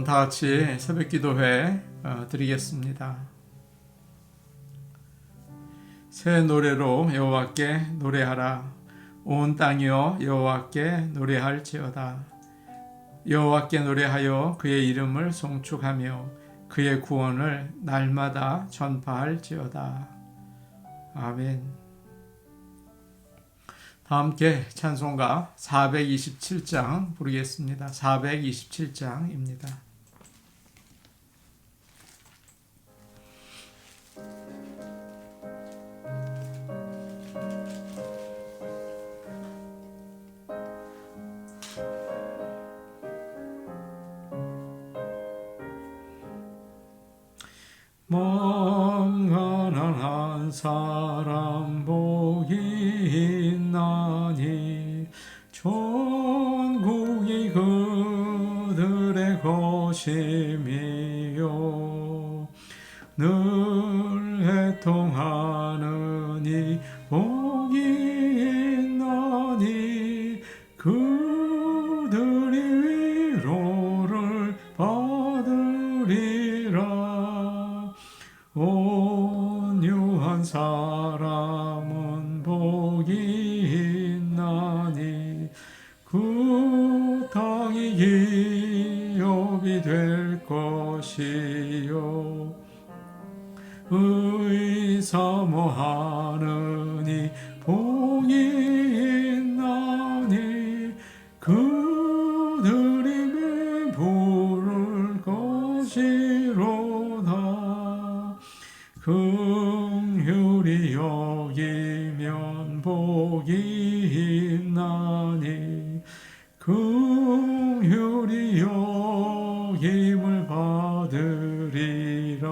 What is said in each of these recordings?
다 같이 새벽 기도회 드리겠습니다. 새 노래로 여호와께 노래하라. 온 땅이여 여호와께 노래할지어다. 여호와께 노래하여 그의 이름을 송축하며 그의 구원을 날마다 전파할지어다. 아멘. 다 함께 찬송가 427장 부르겠습니다. 427장입니다. 멍하는 사람 복이 있나니 천국이 그들의 것임이요 늘 애통하느니 복이 있나니 그들이 위로를 받으리라. 온유한 사람은 복이 있나니 그 땅이 기업이 될 것이요 의사모하느니 복이 있나니 그들이 배부를 것이로다. 긍휼히 여기면 복이 있나니 긍휼히 여김을 받으리라.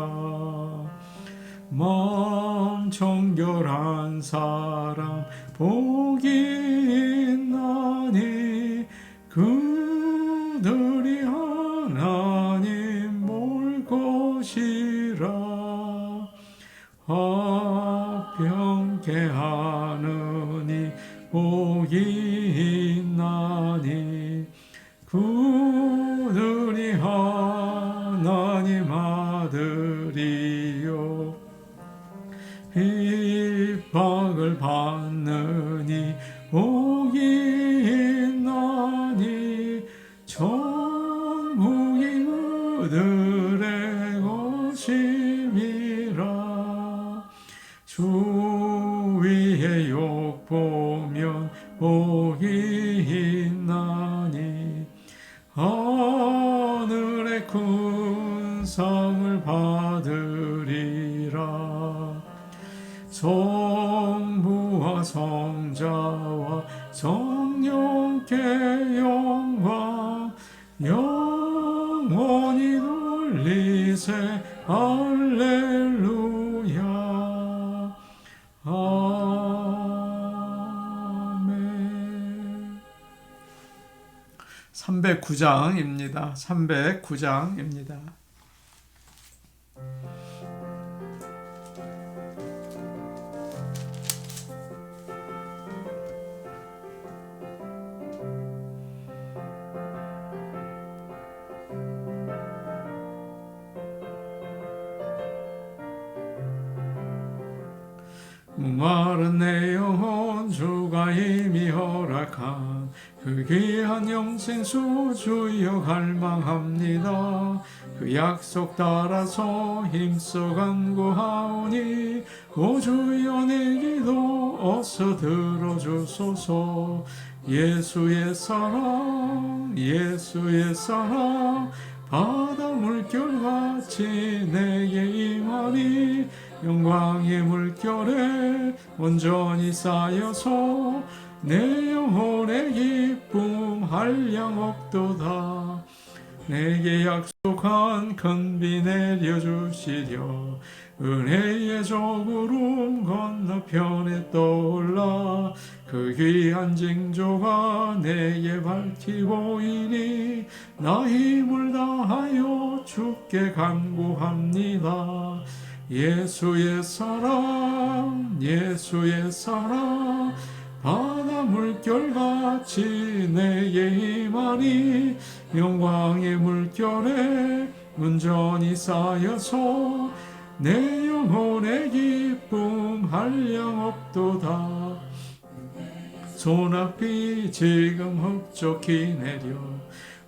마음 정결한 사람 복이 있나니 그들이 하나님 볼 것이라. 화평케 하느니 복이 있나니 그들이 하나님 아들이요 핍박을 받느니 복이 있나니 천국이 그들의 것임이라. 주 위에 욕보면 복이 있나니 하늘의 큰 상을 받으리라. 성부와 성자와 성령께 영광 영원히 돌리세 할렐루야. 아멘. 309장입니다. 309장입니다. 목마른 내 영혼 주가 이미 허락한 그 귀한 영생수 주여 갈망합니다. 그 약속 따라서 힘써 간구하오니 오 주여 내 기도 어서 들어주소서. 예수의 사랑 예수의 사랑 바다 물결같이 내게 임하니 영광의 물결에 온전히 쌓여서 내 영혼의 기쁨 한량 없도다. 내게 약속한 큰 비 내려주시려 은혜의 저구름 건너편에 떠올라 그 귀한 징조가 내게 밝히 보이니 나 힘을 다하여 주께 간구합니다. 예수의 사랑 예수의 사랑 바다 바다 물결같이 내게 임하니 영광의 물결에 온전히 쌓여서 내 영혼의 기쁨 한량없도다. 소낙비 지금 흡족히 내려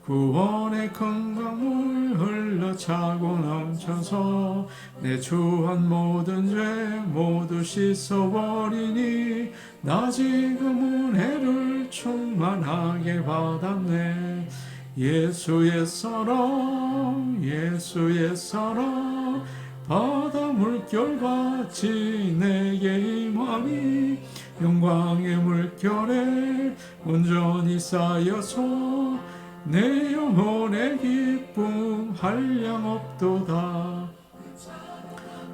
구원의 큰 강물 흘러차고 넘쳐서 내 주한 모든 죄 모두 씻어버리니 나 지금 은혜를 충만하게 받았네. 예수의 사랑 예수의 사랑 바다 물결같이 내게 임하니 영광의 물결에 온전히 쌓여서 내 영혼의 기쁨 한량없도다.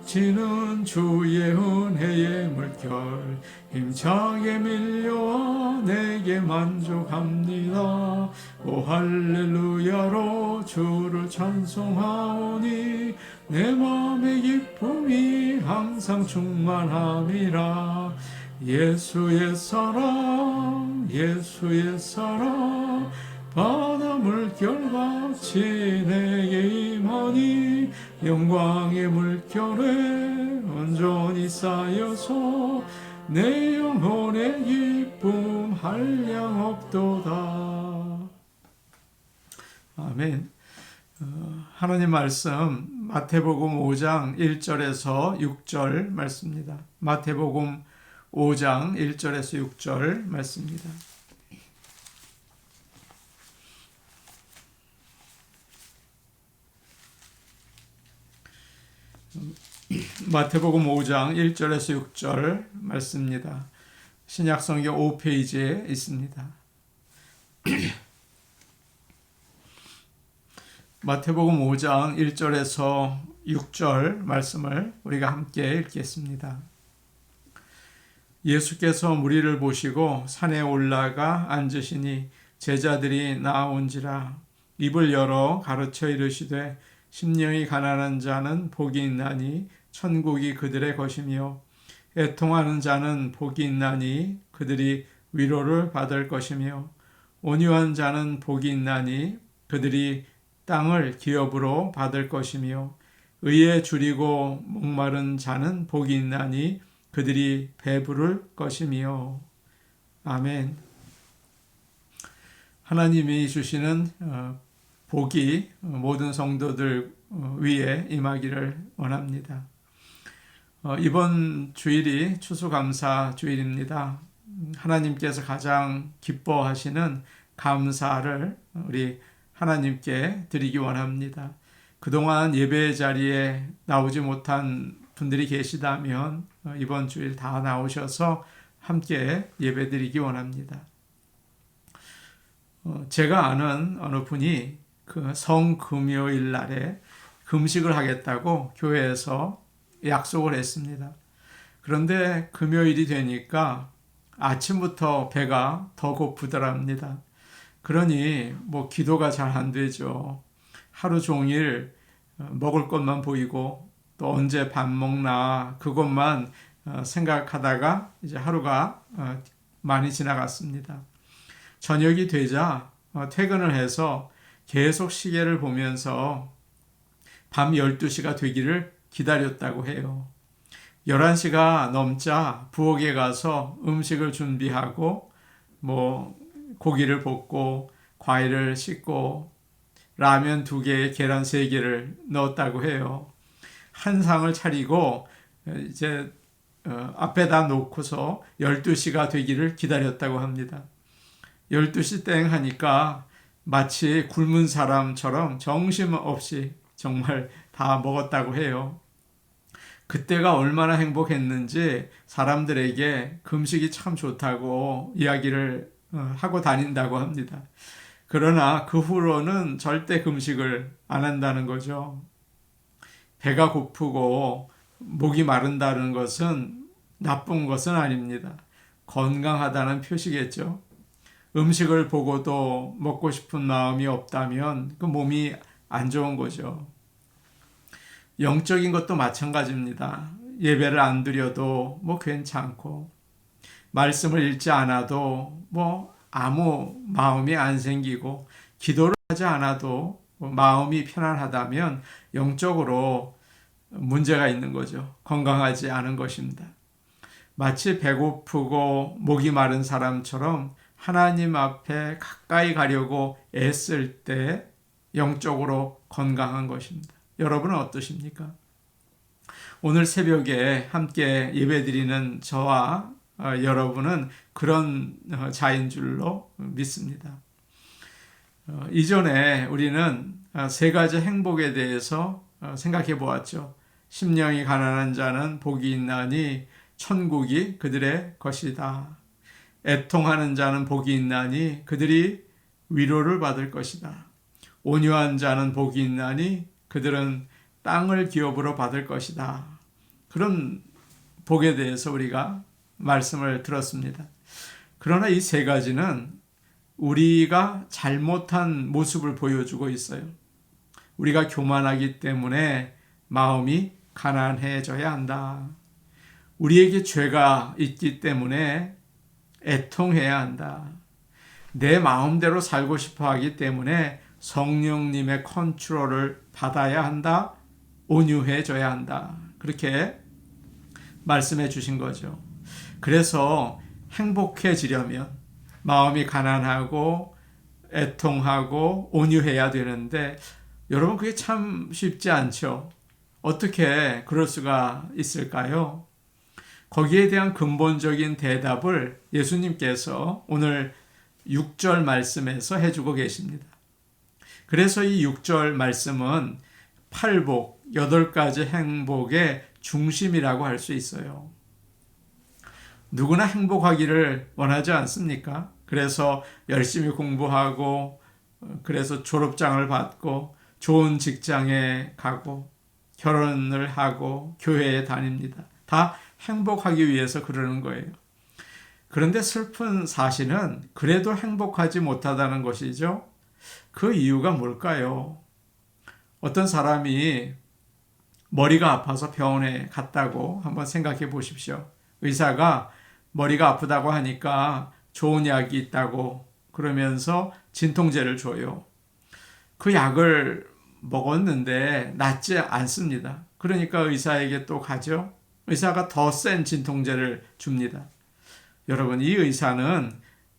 지는 주의 은혜의 물결 힘차게 밀려와 내게 만족합니다. 오 할렐루야로 주를 찬송하오니 내 마음의 기쁨이 항상 충만함이라. 예수의 사랑 예수의 사랑 바다 물결같이 내게 임하니 영광의 물결에 온전히 쌓여서 내 영혼의 기쁨 한량없도다. 아멘. 하나님 말씀 마태복음 5장 1절에서 6절 말씀입니다. 마태복음 5장 1절에서 6절 말씀입니다. 마태복음 5장 1절에서 6절 말씀입니다. 신약성경 5페이지에 있습니다. 마태복음 5장 1절에서 6절 말씀을 우리가 함께 읽겠습니다. 예수께서 무리를 보시고 산에 올라가 앉으시니 제자들이 나아온지라. 입을 열어 가르쳐 이르시되 심령이 가난한 자는 복이 있나니 천국이 그들의 것이며 애통하는 자는 복이 있나니 그들이 위로를 받을 것이며 온유한 자는 복이 있나니 그들이 땅을 기업으로 받을 것이며 의에 줄이고 목마른 자는 복이 있나니 그들이 배부를 것이며. 아멘. 하나님이 주시는 복이 모든 성도들 위에 임하기를 원합니다. 이번 주일이 추수감사 주일입니다. 하나님께서 가장 기뻐하시는 감사를 우리 하나님께 드리기 원합니다. 그동안 예배 자리에 나오지 못한 분들이 계시다면 이번 주일 다 나오셔서 함께 예배 드리기 원합니다. 제가 아는 어느 분이 그 성금요일 날에 금식을 하겠다고 교회에서 약속을 했습니다. 그런데 금요일이 되니까 아침부터 배가 더 고프더랍니다. 그러니 기도가 잘 안 되죠. 하루 종일 먹을 것만 보이고 또 언제 밥 먹나 그것만 생각하다가 이제 하루가 많이 지나갔습니다. 저녁이 되자 퇴근을 해서 계속 시계를 보면서 밤 12시가 되기를 기다렸다고 해요. 11시가 넘자 부엌에 가서 음식을 준비하고 고기를 볶고 과일을 씻고 라면 2개에 계란 3개를 넣었다고 해요. 한 상을 차리고 이제 앞에다 놓고서 12시가 되기를 기다렸다고 합니다. 12시 땡 하니까 마치 굶은 사람처럼 정신없이 정말 다 먹었다고 해요. 그때가 얼마나 행복했는지 사람들에게 금식이 참 좋다고 이야기를 하고 다닌다고 합니다. 그러나 그 후로는 절대 금식을 안 한다는 거죠. 배가 고프고 목이 마른다는 것은 나쁜 것은 아닙니다. 건강하다는 표시겠죠. 음식을 보고도 먹고 싶은 마음이 없다면 그 몸이 안 좋은 거죠. 영적인 것도 마찬가지입니다. 예배를 안 드려도 괜찮고 말씀을 읽지 않아도 아무 마음이 안 생기고 기도를 하지 않아도 마음이 편안하다면 영적으로 문제가 있는 거죠. 건강하지 않은 것입니다. 마치 배고프고 목이 마른 사람처럼 하나님 앞에 가까이 가려고 애쓸 때 영적으로 건강한 것입니다. 여러분은 어떠십니까? 오늘 새벽에 함께 예배드리는 저와 여러분은 그런 자인 줄로 믿습니다. 이전에 우리는 세 가지 행복에 대해서 생각해 보았죠. 심령이 가난한 자는 복이 있나니 천국이 그들의 것이다. 애통하는 자는 복이 있나니 그들이 위로를 받을 것이다. 온유한 자는 복이 있나니 그들은 땅을 기업으로 받을 것이다. 그런 복에 대해서 우리가 말씀을 들었습니다. 그러나 이 세 가지는 우리가 잘못한 모습을 보여주고 있어요. 우리가 교만하기 때문에 마음이 가난해져야 한다. 우리에게 죄가 있기 때문에 애통해야 한다. 내 마음대로 살고 싶어 하기 때문에 성령님의 컨트롤을 받아야 한다. 온유해져야 한다. 그렇게 말씀해 주신 거죠. 그래서 행복해지려면 마음이 가난하고 애통하고 온유해야 되는데 여러분 그게 참 쉽지 않죠. 어떻게 그럴 수가 있을까요? 거기에 대한 근본적인 대답을 예수님께서 오늘 6절 말씀에서 해주고 계십니다. 그래서 이 6절 말씀은 8복, 8가지 행복의 중심이라고 할 수 있어요. 누구나 행복하기를 원하지 않습니까? 그래서 열심히 공부하고, 그래서 졸업장을 받고, 좋은 직장에 가고, 결혼을 하고, 교회에 다닙니다. 다 행복하기 위해서 그러는 거예요. 그런데 슬픈 사실은 그래도 행복하지 못하다는 것이죠. 그 이유가 뭘까요? 어떤 사람이 머리가 아파서 병원에 갔다고 한번 생각해 보십시오. 의사가 머리가 아프다고 하니까 좋은 약이 있다고 그러면서 진통제를 줘요. 그 약을 먹었는데 낫지 않습니다. 그러니까 의사에게 또 가죠. 의사가 더 센 진통제를 줍니다. 여러분, 이 의사는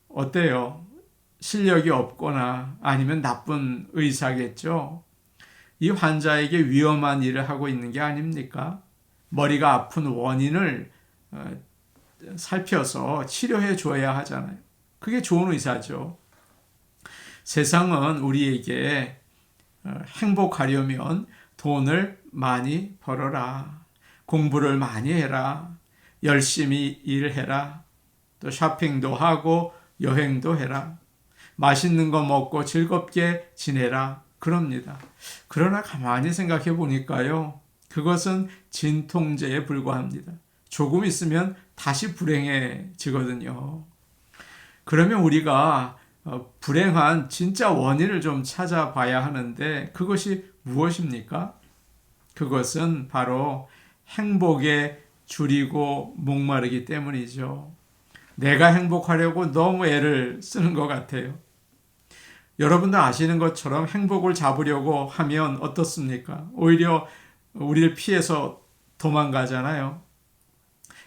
어때요? 실력이 없거나 아니면 나쁜 의사겠죠. 이 환자에게 위험한 일을 하고 있는 게 아닙니까? 머리가 아픈 원인을 살펴서 치료해 줘야 하잖아요. 그게 좋은 의사죠. 세상은 우리에게 행복하려면 돈을 많이 벌어라. 공부를 많이 해라. 열심히 일해라. 또 쇼핑도 하고 여행도 해라. 맛있는 거 먹고 즐겁게 지내라. 그럽니다. 그러나 가만히 생각해 보니까요. 그것은 진통제에 불과합니다. 조금 있으면 다시 불행해지거든요. 그러면 우리가 불행한 진짜 원인을 좀 찾아봐야 하는데 그것이 무엇입니까? 그것은 바로 행복에 줄이고 목마르기 때문이죠. 내가 행복하려고 너무 애를 쓰는 것 같아요. 여러분도 아시는 것처럼 행복을 잡으려고 하면 어떻습니까? 오히려 우리를 피해서 도망가잖아요.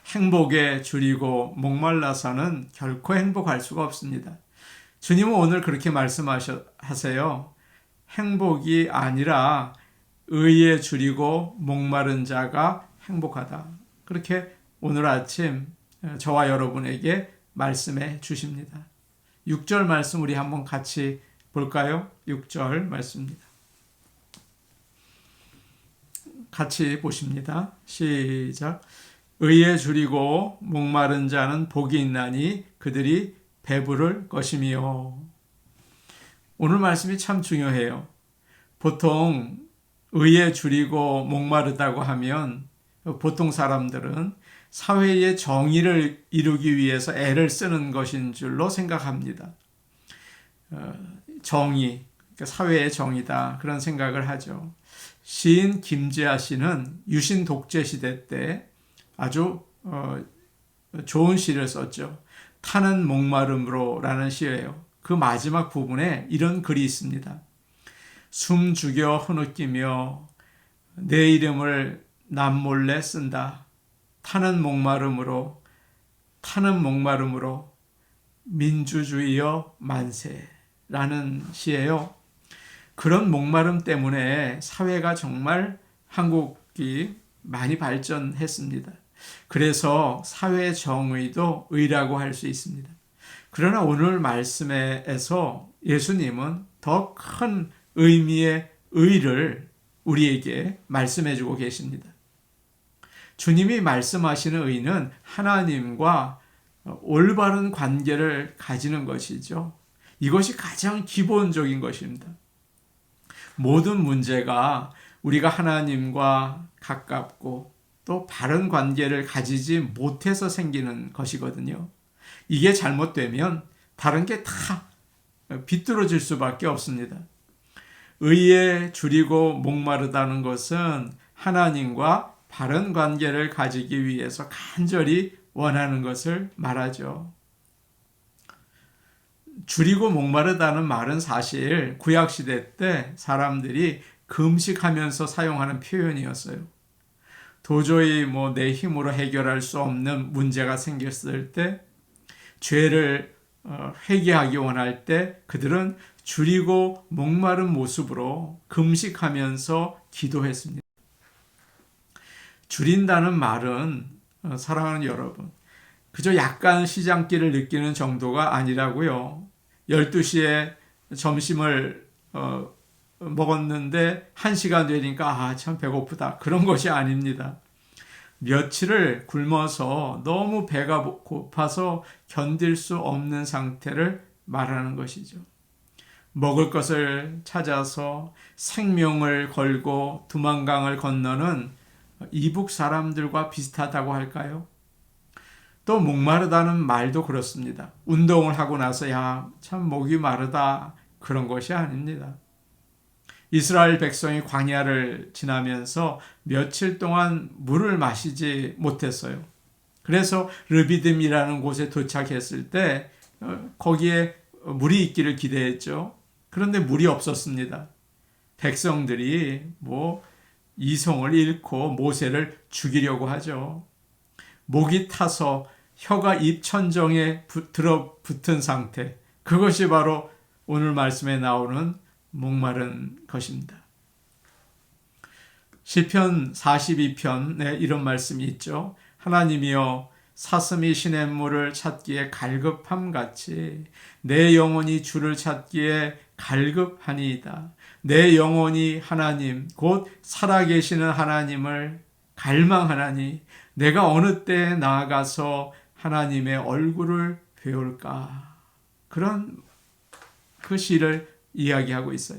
행복에 줄이고 목말라서는 결코 행복할 수가 없습니다. 주님은 오늘 그렇게 말씀하세요. 행복이 아니라 의에 줄이고 목마른 자가 행복하다. 그렇게 오늘 아침 저와 여러분에게 말씀해 주십니다. 6절 말씀 우리 한번 같이 볼까요? 6절 말씀입니다. 같이 보십니다. 시작. 의에 줄이고 목마른 자는 복이 있나니 그들이 배부를 것이며. 오늘 말씀이 참 중요해요. 보통 의에 줄이고 목마르다고 하면 보통 사람들은 사회의 정의를 이루기 위해서 애를 쓰는 것인 줄로 생각합니다. 정의, 그러니까 사회의 정의다 그런 생각을 하죠. 시인 김재하 씨는 유신 독재 시대 때 아주 좋은 시를 썼죠. 타는 목마름으로 라는 시예요. 그 마지막 부분에 이런 글이 있습니다. 숨 죽여 흐느끼며 내 이름을 남몰래 쓴다. 타는 목마름으로 민주주의여 만세라는 시예요. 그런 목마름 때문에 사회가 정말 한국이 많이 발전했습니다. 그래서 사회 정의도 의라고 할 수 있습니다. 그러나 오늘 말씀에서 예수님은 더 큰 의미의 의를 우리에게 말씀해 주고 계십니다. 주님이 말씀하시는 의는 하나님과 올바른 관계를 가지는 것이죠. 이것이 가장 기본적인 것입니다. 모든 문제가 우리가 하나님과 가깝고 또 바른 관계를 가지지 못해서 생기는 것이거든요. 이게 잘못되면 다른 게 다 비뚤어질 수밖에 없습니다. 의에 줄이고 목마르다는 것은 하나님과 바른 관계를 가지기 위해서 간절히 원하는 것을 말하죠. 줄이고 목마르다는 말은 사실 구약시대 때 사람들이 금식하면서 사용하는 표현이었어요. 도저히 내 힘으로 해결할 수 없는 문제가 생겼을 때, 죄를 회개하기 원할 때 그들은 줄이고 목마른 모습으로 금식하면서 기도했습니다. 줄인다는 말은 사랑하는 여러분, 그저 약간 시장기를 느끼는 정도가 아니라고요. 12시에 점심을 먹었는데 1시가 되니까 참 배고프다. 그런 것이 아닙니다. 며칠을 굶어서 너무 배가 고파서 견딜 수 없는 상태를 말하는 것이죠. 먹을 것을 찾아서 생명을 걸고 두만강을 건너는 이북 사람들과 비슷하다고 할까요? 또 목마르다는 말도 그렇습니다. 운동을 하고 나서 참 목이 마르다, 그런 것이 아닙니다. 이스라엘 백성이 광야를 지나면서 며칠 동안 물을 마시지 못했어요. 그래서 르비딤이라는 곳에 도착했을 때 거기에 물이 있기를 기대했죠. 그런데 물이 없었습니다. 백성들이 이성을 잃고 모세를 죽이려고 하죠. 목이 타서 혀가 입천정에 들어붙은 상태, 그것이 바로 오늘 말씀에 나오는 목마른 것입니다. 시편 42편에 이런 말씀이 있죠. 하나님이여, 사슴이 시냇물을 찾기에 갈급함같이 내 영혼이 주를 찾기에 갈급하니이다. 내 영혼이 하나님, 곧 살아계시는 하나님을 갈망하나니 내가 어느 때에 나아가서 하나님의 얼굴을 배울까. 그런 그 시를 이야기하고 있어요.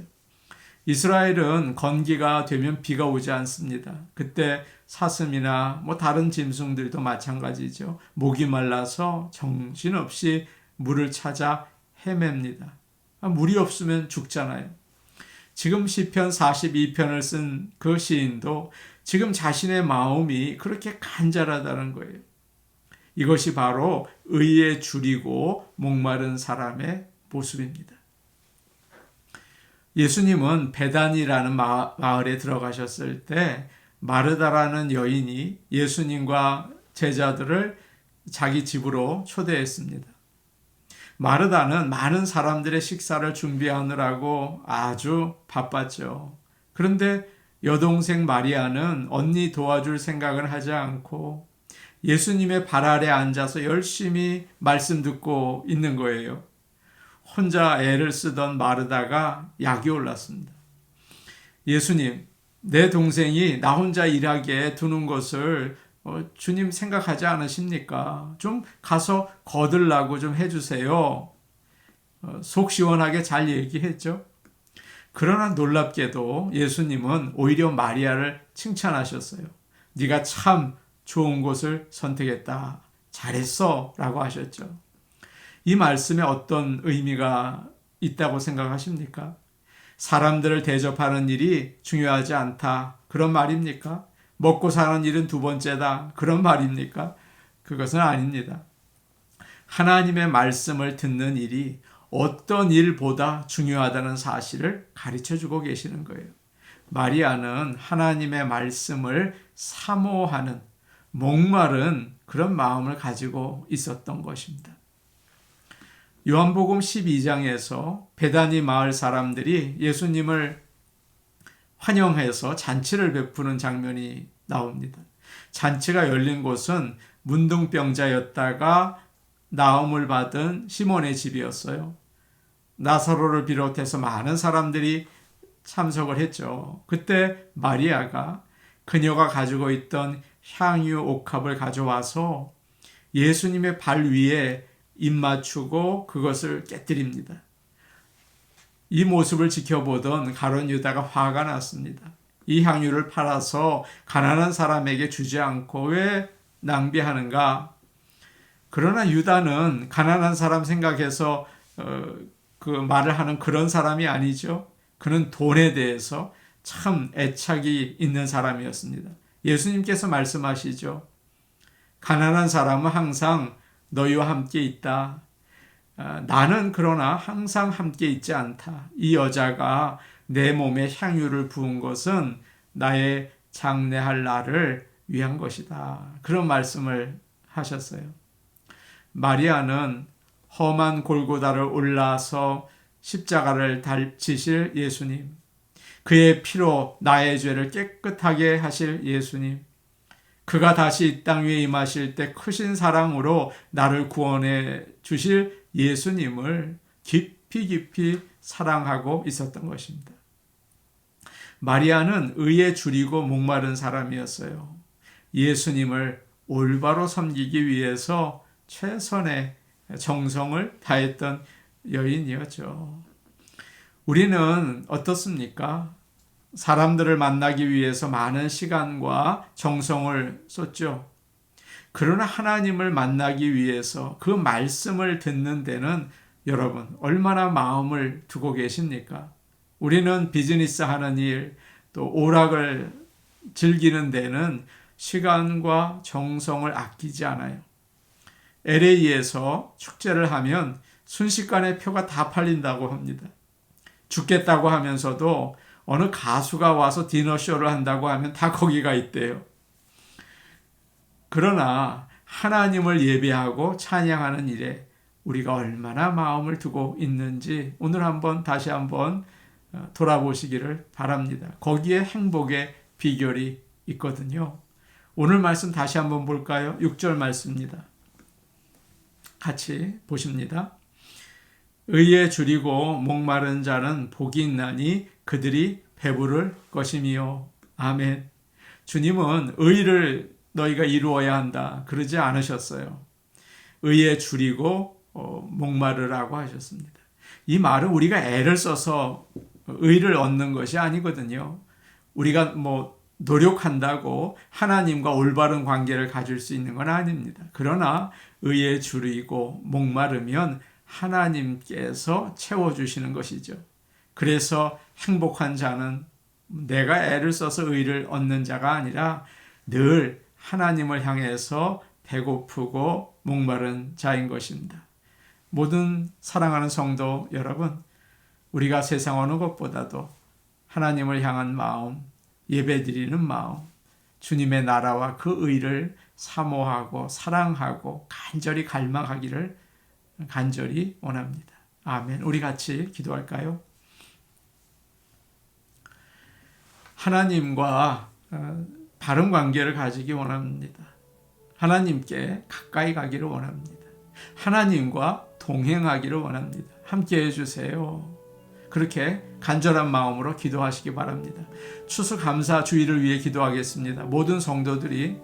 이스라엘은 건기가 되면 비가 오지 않습니다. 그때 사슴이나 다른 짐승들도 마찬가지죠. 목이 말라서 정신없이 물을 찾아 헤맵니다. 물이 없으면 죽잖아요. 지금 시편 42편을 쓴 그 시인도 지금 자신의 마음이 그렇게 간절하다는 거예요. 이것이 바로 의에 줄이고 목마른 사람의 모습입니다. 예수님은 베단이라는 마을에 들어가셨을 때 마르다라는 여인이 예수님과 제자들을 자기 집으로 초대했습니다. 마르다는 많은 사람들의 식사를 준비하느라고 아주 바빴죠. 그런데 여동생 마리아는 언니 도와줄 생각을 하지 않고 예수님의 발 아래 앉아서 열심히 말씀 듣고 있는 거예요. 혼자 애를 쓰던 마르다가 약이 올랐습니다. 예수님, 내 동생이 나 혼자 일하게 두는 것을 주님 생각하지 않으십니까? 좀 가서 거들라고 좀 해주세요. 속 시원하게 잘 얘기했죠. 그러나 놀랍게도 예수님은 오히려 마리아를 칭찬하셨어요. 네가 참 좋은 곳을 선택했다. 잘했어. 라고 하셨죠. 이 말씀에 어떤 의미가 있다고 생각하십니까? 사람들을 대접하는 일이 중요하지 않다. 그런 말입니까? 먹고 사는 일은 두 번째다. 그런 말입니까? 그것은 아닙니다. 하나님의 말씀을 듣는 일이 어떤 일보다 중요하다는 사실을 가르쳐주고 계시는 거예요. 마리아는 하나님의 말씀을 사모하는 목마른 그런 마음을 가지고 있었던 것입니다. 요한복음 12장에서 베다니 마을 사람들이 예수님을 환영해서 잔치를 베푸는 장면이 나옵니다. 잔치가 열린 곳은 문둥병자였다가 나음을 받은 시몬의 집이었어요. 나사로를 비롯해서 많은 사람들이 참석을 했죠. 그때 마리아가 그녀가 가지고 있던 향유 옥합을 가져와서 예수님의 발 위에 입 맞추고 그것을 깨뜨립니다. 이 모습을 지켜보던 가룟 유다가 화가 났습니다. 이 향유를 팔아서 가난한 사람에게 주지 않고 왜 낭비하는가? 그러나 유다는 가난한 사람 생각해서 그 말을 하는 그런 사람이 아니죠. 그는 돈에 대해서 참 애착이 있는 사람이었습니다. 예수님께서 말씀하시죠. 가난한 사람은 항상 너희와 함께 있다. 나는 그러나 항상 함께 있지 않다. 이 여자가 내 몸에 향유를 부은 것은 나의 장례할 날을 위한 것이다. 그런 말씀을 하셨어요. 마리아는 험한 골고다를 올라서 십자가를 지실 예수님, 그의 피로 나의 죄를 깨끗하게 하실 예수님, 그가 다시 이 땅 위에 임하실 때 크신 사랑으로 나를 구원해 주실 예수님을 깊이 깊이 사랑하고 있었던 것입니다. 마리아는 의에 줄이고 목마른 사람이었어요. 예수님을 올바로 섬기기 위해서 최선의 정성을 다했던 여인이었죠. 우리는 어떻습니까? 사람들을 만나기 위해서 많은 시간과 정성을 쏟죠. 그러나 하나님을 만나기 위해서 그 말씀을 듣는 데는 여러분 얼마나 마음을 두고 계십니까? 우리는 비즈니스 하는 일, 또 오락을 즐기는 데는 시간과 정성을 아끼지 않아요. LA에서 축제를 하면 순식간에 표가 다 팔린다고 합니다. 죽겠다고 하면서도 어느 가수가 와서 디너쇼를 한다고 하면 다 거기가 있대요. 그러나 하나님을 예배하고 찬양하는 일에 우리가 얼마나 마음을 두고 있는지 오늘 다시 한번 돌아보시기를 바랍니다. 거기에 행복의 비결이 있거든요. 오늘 말씀 다시 한번 볼까요? 6절 말씀입니다. 같이 보십니다. 의에 줄이고 목마른 자는 복이 있나니 그들이 배부를 것이미요. 아멘. 주님은 의를 너희가 이루어야 한다 그러지 않으셨어요. 의에 줄이고 목마르라고 하셨습니다. 이 말은 우리가 애를 써서 의를 얻는 것이 아니거든요. 우리가 노력한다고 하나님과 올바른 관계를 가질 수 있는 건 아닙니다. 그러나 의에 줄이고 목마르면 하나님께서 채워주시는 것이죠. 그래서 행복한 자는 내가 애를 써서 의를 얻는 자가 아니라 늘 하나님을 향해서 배고프고 목마른 자인 것입니다. 모든 사랑하는 성도 여러분, 우리가 세상 어느 것보다도 하나님을 향한 마음, 예배드리는 마음, 주님의 나라와 그 의를 사모하고 사랑하고 간절히 갈망하기를 간절히 원합니다. 아멘. 우리 같이 기도할까요? 하나님과 바른 관계를 가지기 원합니다. 하나님께 가까이 가기를 원합니다. 하나님과 동행하기를 원합니다. 함께 해주세요. 그렇게 간절한 마음으로 기도하시기 바랍니다. 추수감사 주일을 위해 기도하겠습니다. 모든 성도들이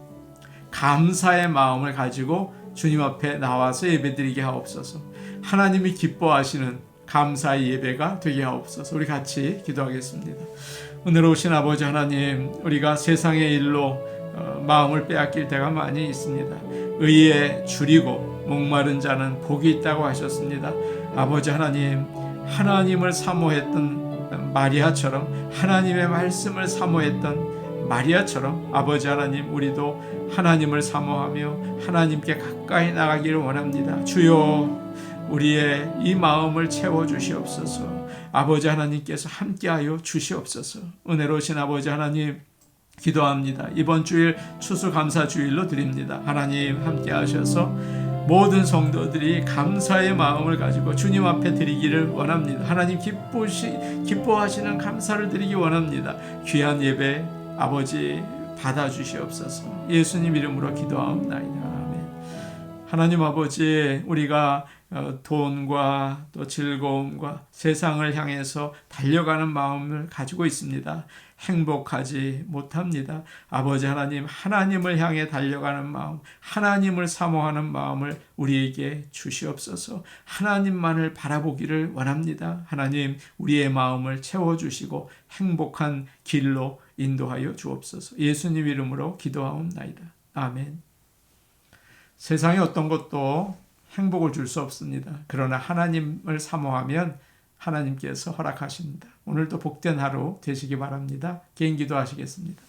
감사의 마음을 가지고 주님 앞에 나와서 예배드리게 하옵소서. 하나님이 기뻐하시는 감사의 예배가 되게 하옵소서. 우리 같이 기도하겠습니다. 은혜로우신 아버지 하나님, 우리가 세상의 일로 마음을 빼앗길 때가 많이 있습니다. 의에 줄이고 목마른 자는 복이 있다고 하셨습니다. 아버지 하나님, 하나님을 사모했던 마리아처럼 하나님의 말씀을 사모했던 마리아처럼 아버지 하나님, 우리도 하나님을 사모하며 하나님께 가까이 나가기를 원합니다. 주여, 우리의 이 마음을 채워주시옵소서. 아버지 하나님께서 함께하여 주시옵소서. 은혜로우신 아버지 하나님, 기도합니다. 이번 주일 추수감사주일로 드립니다. 하나님 함께 하셔서 모든 성도들이 감사의 마음을 가지고 주님 앞에 드리기를 원합니다. 하나님 기뻐하시는 감사를 드리기 원합니다. 귀한 예배 아버지 받아주시옵소서. 예수님 이름으로 기도하옵나이다. 아멘. 하나님 아버지, 우리가 돈과 또 즐거움과 세상을 향해서 달려가는 마음을 가지고 있습니다. 행복하지 못합니다. 아버지 하나님, 하나님을 향해 달려가는 마음, 하나님을 사모하는 마음을 우리에게 주시옵소서. 하나님만을 바라보기를 원합니다. 하나님, 우리의 마음을 채워주시고 행복한 길로 인도하여 주옵소서. 예수님 이름으로 기도하옵나이다. 아멘. 세상의 어떤 것도 행복을 줄 수 없습니다. 그러나 하나님을 사모하면 하나님께서 허락하십니다. 오늘도 복된 하루 되시기 바랍니다. 개인 기도하시겠습니다.